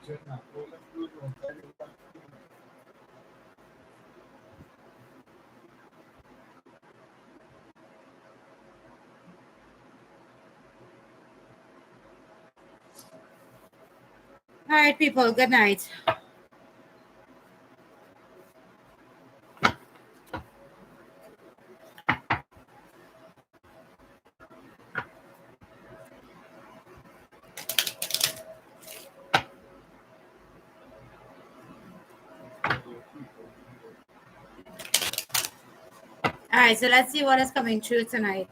All right, people, good night. All right, so let's see what is coming true tonight.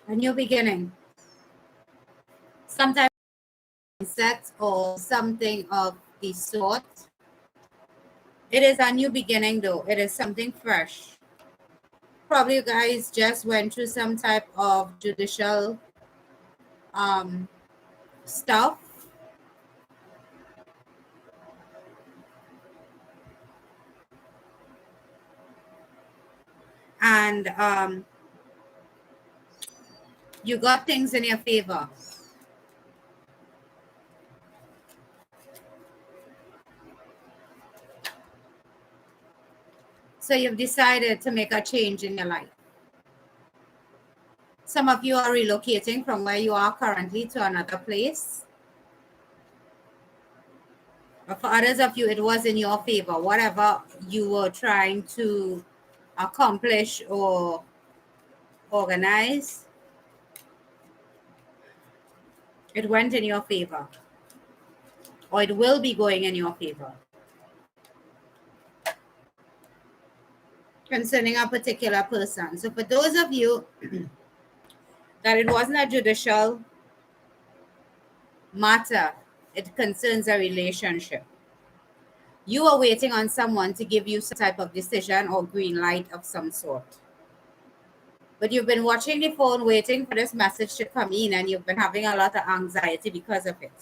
A new beginning. Sometimes set or something of the sort. It is a new beginning, though. It is something fresh. Probably you guys just went through some type of judicial stuff. And you got things in your favor. So you've decided to make a change in your life. Some of you are relocating from where you are currently to another place. But for others of you, it was in your favor. Whatever you were trying to accomplish or organize, it went in your favor. Or it will be going in your favor. Concerning a particular person. So for those of you that it wasn't a judicial matter, it concerns a relationship. You are waiting on someone to give you some type of decision or green light of some sort. But you've been watching the phone waiting for this message to come in, and you've been having a lot of anxiety because of it.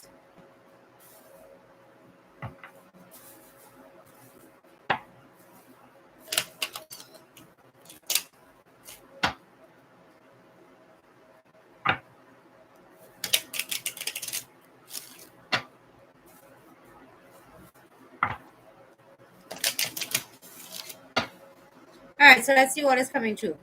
All right, so let's see what is coming true.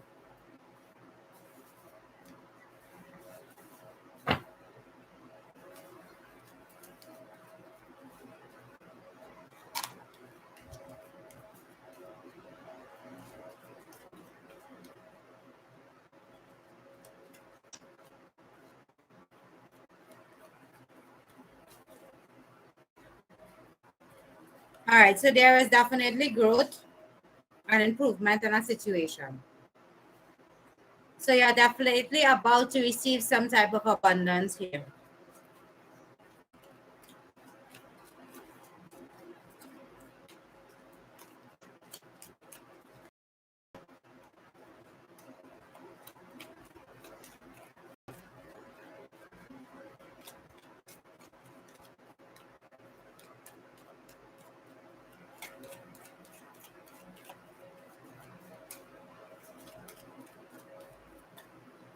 All right, so there is definitely growth and improvement in a situation. So you're definitely about to receive some type of abundance here.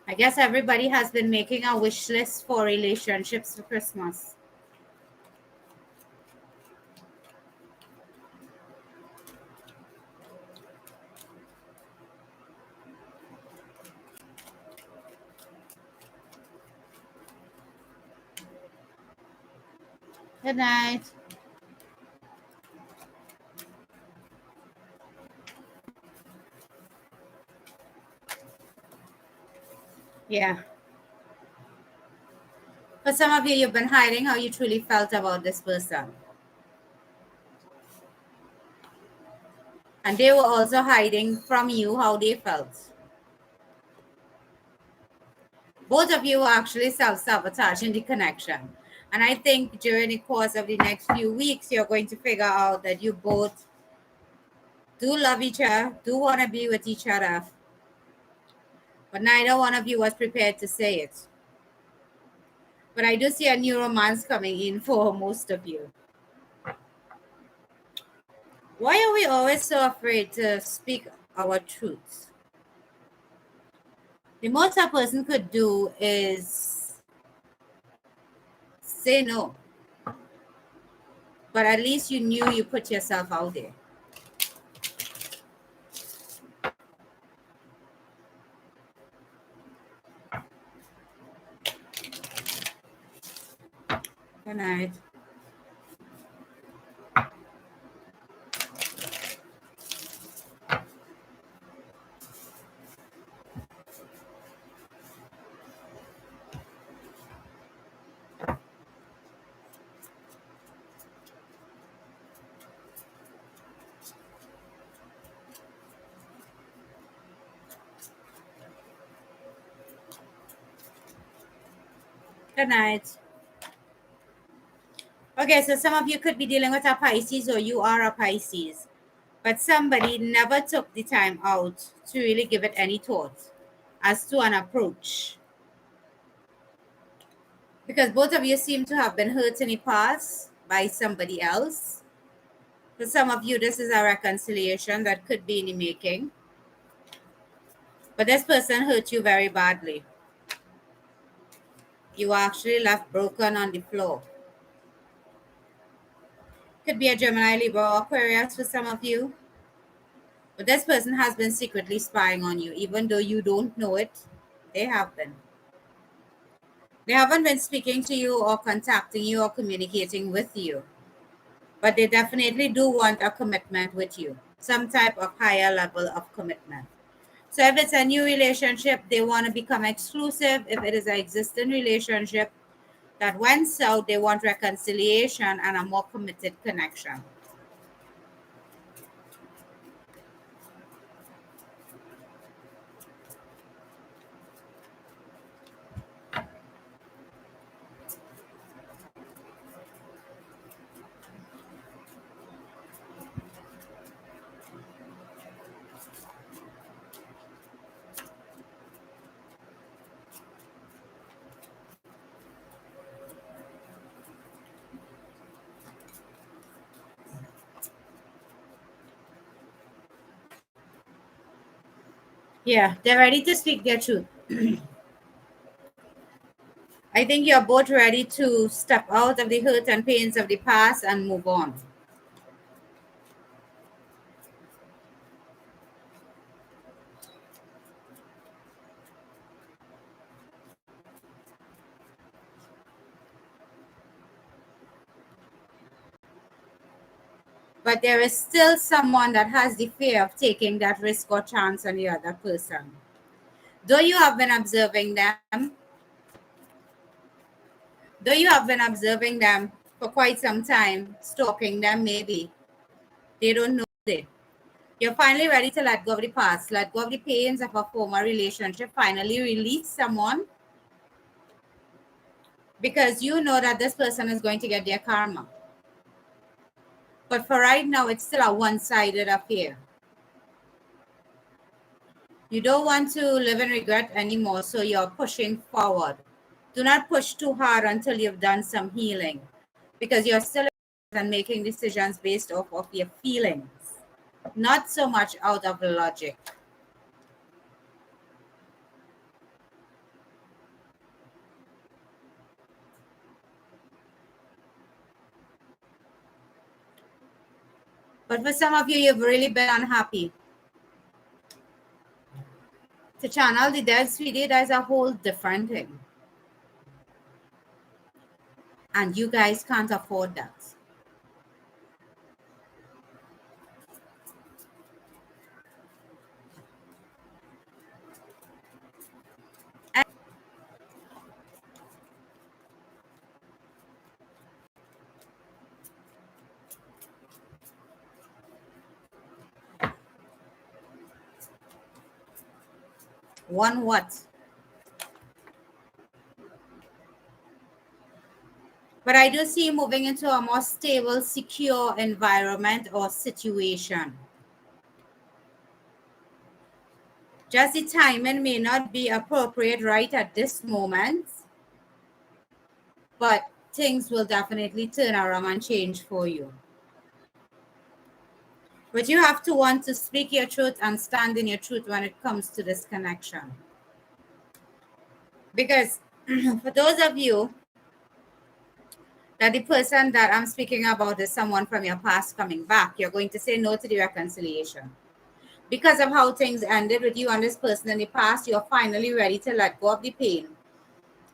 I guess everybody has been making a wish list for relationships for Christmas. Good night. Yeah. For some of you, you've been hiding how you truly felt about this person. And they were also hiding from you how they felt. Both of you were actually self-sabotaging the connection. And I think during the course of the next few weeks, you're going to figure out that you both do love each other, do want to be with each other. But neither one of you was prepared to say it. But I do see a new romance coming in for most of you. Why are we always so afraid to speak our truths? The most a person could do is say no. But at least you knew you put yourself out there. Good night. Good night. Okay, so some of you could be dealing with a Pisces or you are a Pisces, but somebody never took the time out to really give it any thought as to an approach. Because both of you seem to have been hurt in the past by somebody else. For some of you, this is a reconciliation that could be in the making. But this person hurt you very badly. You were actually left broken on the floor. Could be a Gemini, Libra, or Aquarius for some of you. But this person has been secretly spying on you, even though you don't know it. They have been. They haven't been speaking to you or contacting you or communicating with you. But they definitely do want a commitment with you, some type of higher level of commitment. So if it's a new relationship, they want to become exclusive. If it is an existing relationship that went south, they want reconciliation and a more committed connection. Yeah, they're ready to speak their truth. I think you're both ready to step out of the hurt and pains of the past and move on. But there is still someone that has the fear of taking that risk or chance on the other person. Though you have been observing them, for quite some time, stalking them maybe, they don't know it. You're finally ready to let go of the past, let go of the pains of a former relationship, finally release someone because you know that this person is going to get their karma. But for right now, it's still a one-sided affair. You don't want to live in regret anymore, so you're pushing forward. Do not push too hard until you've done some healing because you're still making decisions based off of your feelings, not so much out of logic. But for some of you, you've really been unhappy. To channel the dead, sweetie, that's a whole different thing. And you guys can't afford that. And one what? But I do see you moving into a more stable, secure environment or situation. Just the timing may not be appropriate right at this moment, but things will definitely turn around and change for you. But you have to want to speak your truth and stand in your truth when it comes to this connection. Because for those of you that the person that I'm speaking about is someone from your past coming back, you're going to say no to the reconciliation. Because of how things ended with you and this person in the past, you're finally ready to let go of the pain.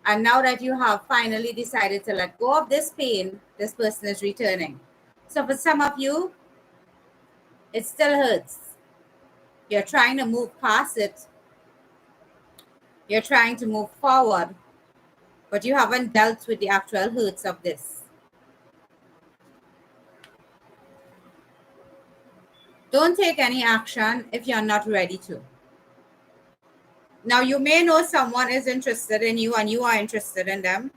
And now that you have finally decided to let go of this pain, this person is returning. So for some of you, it still hurts. You're trying to move past it. You're trying to move forward, but you haven't dealt with the actual hurts of this. Don't take any action if you're not ready to. Now, you may know someone is interested in you and you are interested in them.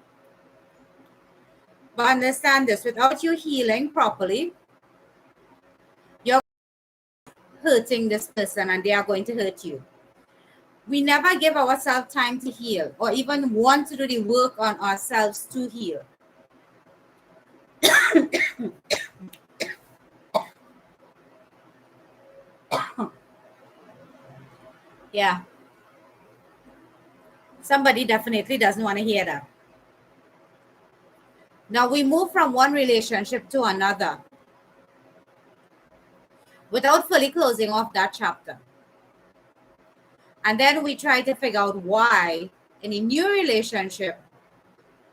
But understand this, without you healing properly, you're hurting this person and they are going to hurt you. We never give ourselves time to heal or even want to do the work on ourselves to heal. Yeah. Somebody definitely doesn't want to hear that. Now we move from one relationship to another without fully closing off that chapter. And then we try to figure out why in a new relationship,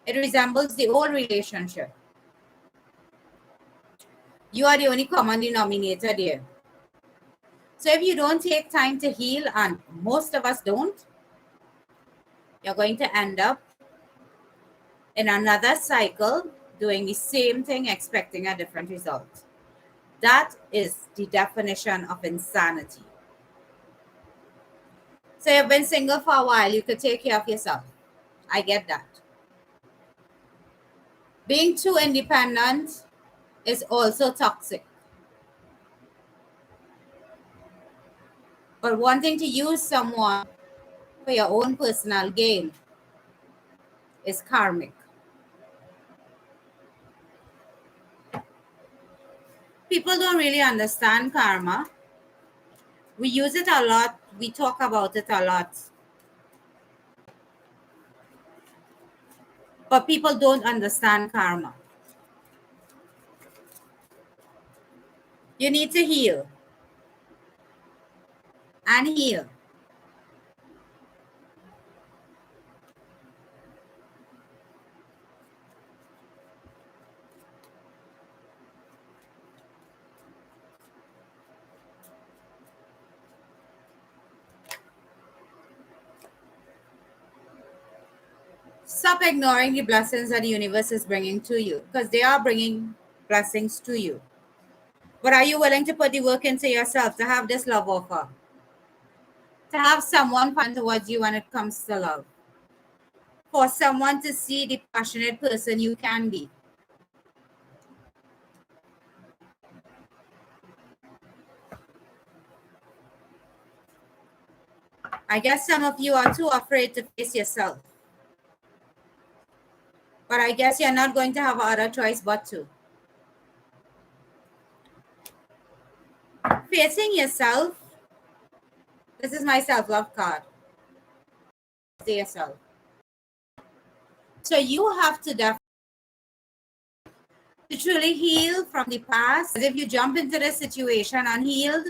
it resembles the old relationship. You are the only common denominator there. So if you don't take time to heal, and most of us don't, you're going to end up in another cycle doing the same thing, expecting a different result. That is the definition of insanity. So you've been single for a while, you could take care of yourself. I get that. Being too independent is also toxic. But wanting to use someone for your own personal gain is karmic. People don't really understand karma. We use it a lot. We talk about it a lot. But people don't understand karma. You need to heal and heal. Stop ignoring the blessings that the universe is bringing to you, because they are bringing blessings to you. But are you willing to put the work into yourself to have this love offer? To have someone find towards you when it comes to love? For someone to see the passionate person you can be? I guess some of you are too afraid to face yourself. But I guess you're not going to have other choice but to. Facing yourself, this is my self-love card. Stay yourself. So you have to truly heal from the past. If you jump into this situation unhealed,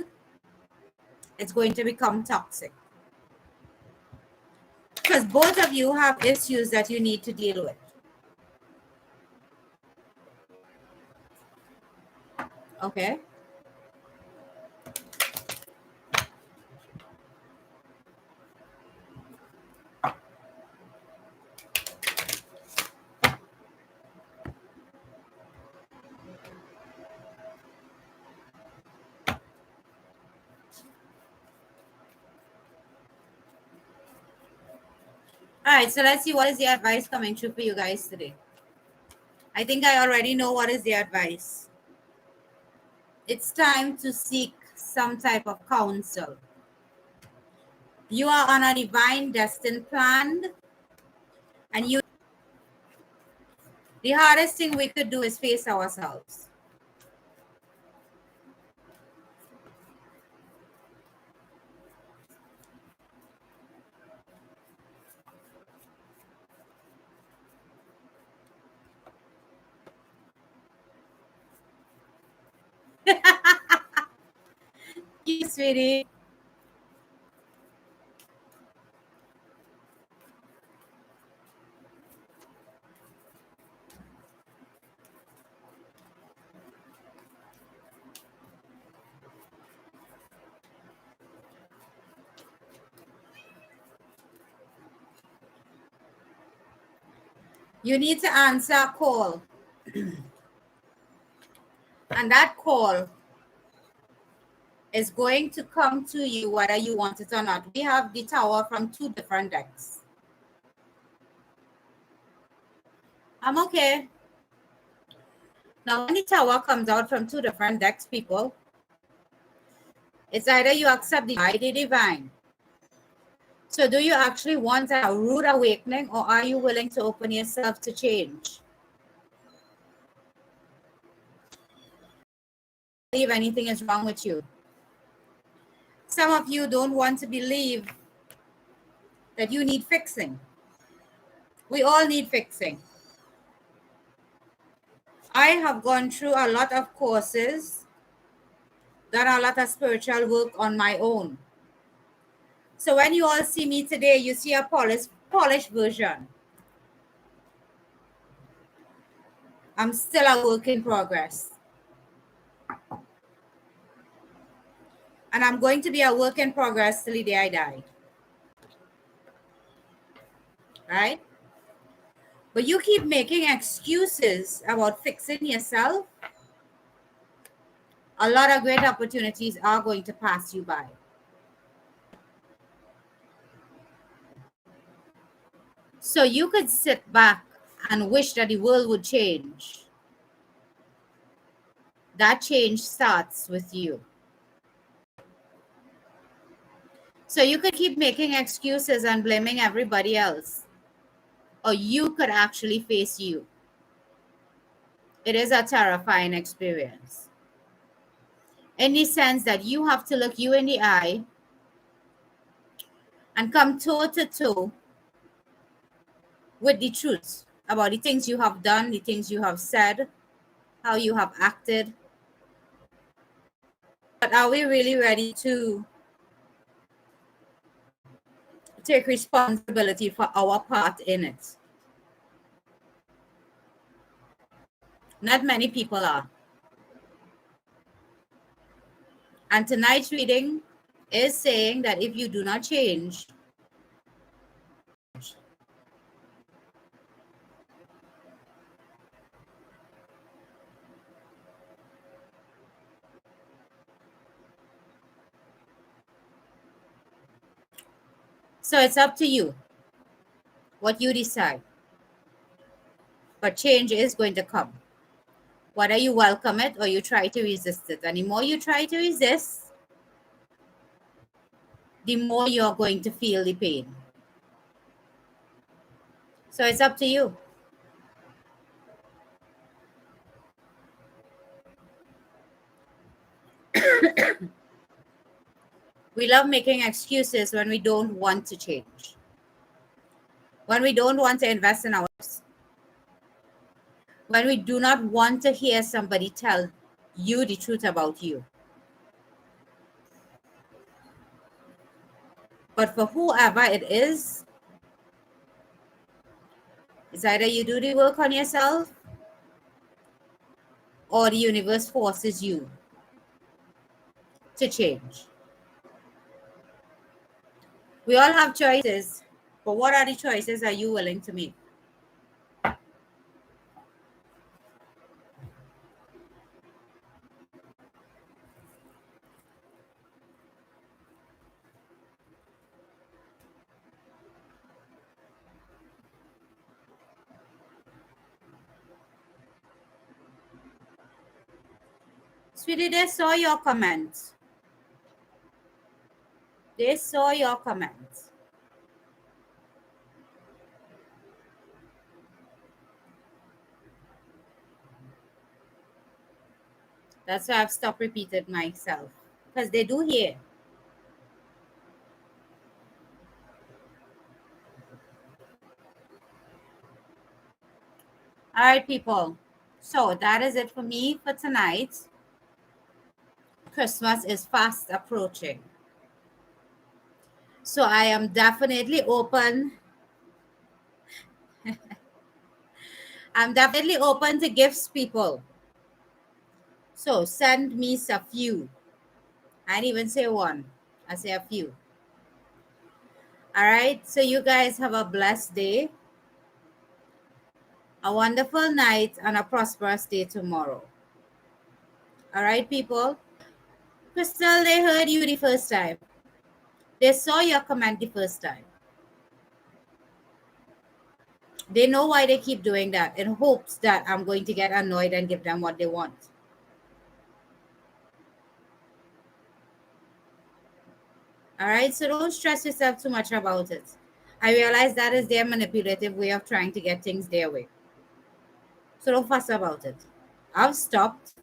it's going to become toxic. Because both of you have issues that you need to deal with. Okay? All right, so let's see what is the advice coming through for you guys today. I think I already know what is the advice. It's time to seek some type of counsel. You are on a divine destined plan, and the hardest thing we could do is face ourselves. You, sweetie. You need to answer a call. And that call is going to come to you whether you want it or not. We have the tower from 2 different decks. I'm okay. Now, when the tower comes out from 2 different decks, people, it's either you accept the divine. So do you actually want a rude awakening, or are you willing to open yourself to change? Believe anything is wrong with you. Some of you don't want to believe that you need fixing. We all need fixing. I have gone through a lot of courses, done a lot of spiritual work on my own. So when you all see me today, you see a polished version. I'm still a work in progress. And I'm going to be a work in progress till the day I die. Right? But you keep making excuses about fixing yourself, a lot of great opportunities are going to pass you by. So you could sit back and wish that the world would change. That change starts with you. So you could keep making excuses and blaming everybody else, or you could actually face you. It is a terrifying experience, in the sense that you have to look you in the eye and come toe to toe with the truth about the things you have done, the things you have said, how you have acted. But are we really ready to take responsibility for our part in it? Not many people are. And tonight's reading is saying that if you do not change, so it's up to you what you decide. But change is going to come, whether you welcome it or you try to resist it. And the more you try to resist, the more you're going to feel the pain. So it's up to you. We love making excuses when we don't want to change, when we don't want to invest in ourselves, when we do not want to hear somebody tell you the truth about you. But for whoever it is, it's either you do the work on yourself or the universe forces you to change. We all have choices, but what are the choices are you willing to make? Sweetie, they saw your comments. They saw your comments. That's why I've stopped repeating myself. Because they do hear. All right, people. So that is it for me for tonight. Christmas is fast approaching. So I am definitely open. I'm definitely open to gifts, people. So send me a few. I didn't even say one. I say a few. All right. So you guys have a blessed day, a wonderful night, and a prosperous day tomorrow. All right, people. Crystal, they heard you the first time. They saw your comment the first time. They know why they keep doing that in hopes that I'm going to get annoyed and give them what they want. All right, so don't stress yourself too much about it. I realize that is their manipulative way of trying to get things their way. So don't fuss about it. I've stopped.